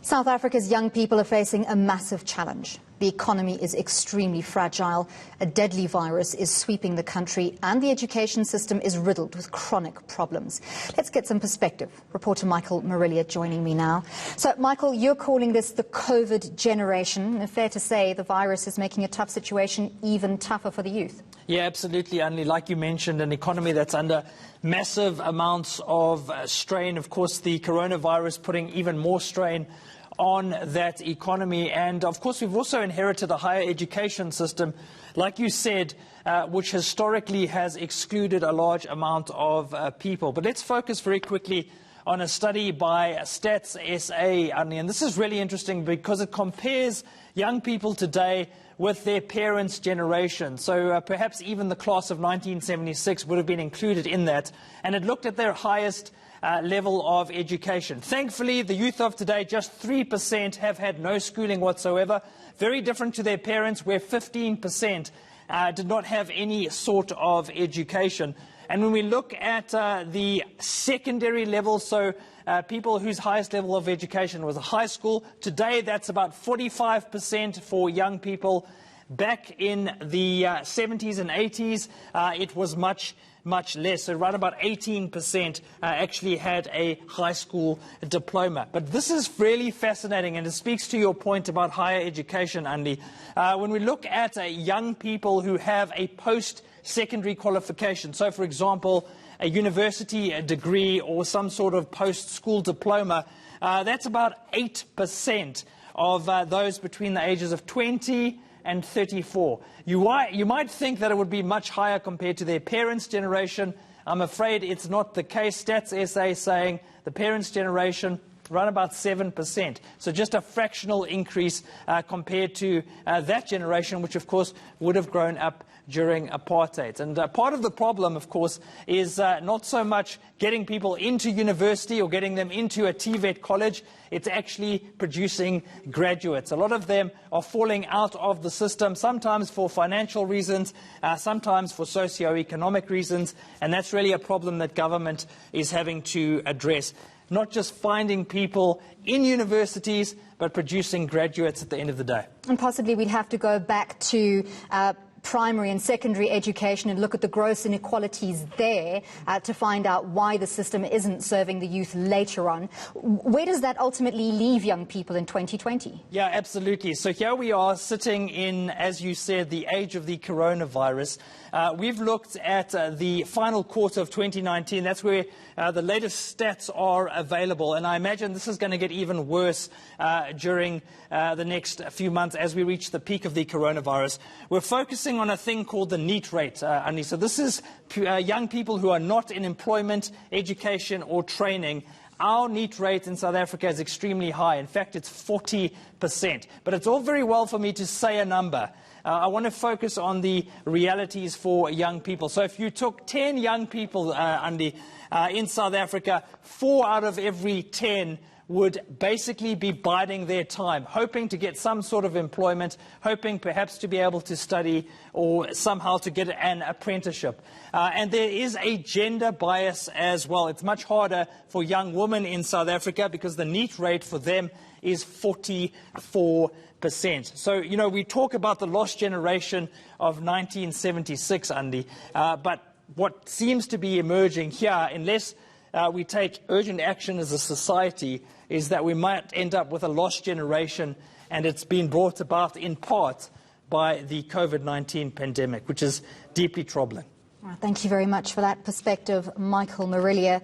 South Africa's young people are facing a massive challenge. The economy is extremely fragile. A deadly virus is sweeping the country and the education system is riddled with chronic problems. Let's get some perspective. Reporter Michael Marillier joining me now. So, Michael, you're calling this the COVID generation. Fair to say the virus is making a tough situation even tougher for the youth. Yeah, absolutely, Andy. Like you mentioned, an economy that's under massive amounts of strain. Of course, the coronavirus putting even more strain on that economy. And of course, we've also inherited a higher education system, like you said, which historically has excluded a large amount of people. But let's focus very quickly on a study by Stats SA, and this is really interesting because it compares young people today with their parents' generation. So perhaps even the class of 1976 would have been included in that. And it looked at their highest level of education. Thankfully, the youth of today, just 3% have had no schooling whatsoever. Very different to their parents, where 15% did not have any sort of education. And when we look at the secondary level, so people whose highest level of education was a high school, today that's about 45% for young people. Back in the 70s and 80s, it was much less. So right about 18% actually had a high school diploma. But this is really fascinating, and it speaks to your point about higher education, Andy. When we look at young people who have a post-secondary qualification, so for example, a university degree or some sort of post-school diploma, that's about 8% of those between the ages of 20 and 34. You might think that it would be much higher compared to their parents' generation. I'm afraid it's not the case. Stats SA saying the parents' generation around about 7%. So just a fractional increase compared to that generation, which of course would have grown up during apartheid. And part of the problem, of course, is not so much getting people into university or getting them into a TVET college. It's actually producing graduates. A lot of them are falling out of the system, sometimes for financial reasons, sometimes for socio-economic reasons. And that's really a problem that government is having to address. Not just finding people in universities, but producing graduates at the end of the day. And possibly we'd have to go back to primary and secondary education and look at the gross inequalities there to find out why the system isn't serving the youth later on. Where does that ultimately leave young people in 2020? Yeah, absolutely. So here we are sitting in, as you said, the age of the coronavirus. We've looked at the final quarter of 2019. That's where the latest stats are available. And I imagine this is going to get even worse during the next few months as we reach the peak of the coronavirus. We're focusing on a thing called the NEET rate, Andy. So this is young people who are not in employment, education or training. Our NEET rate in South Africa is extremely high. In fact, it's 40%. But it's all very well for me to say a number. I want to focus on the realities for young people. So if you took 10 young people, Andy, in South Africa, 4 out of every 10 would basically be biding their time, hoping to get some sort of employment, hoping perhaps to be able to study or somehow to get an apprenticeship. And there is a gender bias as well. It's much harder for young women in South Africa because the NEET rate for them is 44%. So, you know, we talk about the lost generation of 1976, Andy, but what seems to be emerging here, unless we take urgent action as a society, is that we might end up with a lost generation, and it's been brought about in part by the COVID-19 pandemic, which is deeply troubling. Thank you very much for that perspective, Michael Marillier.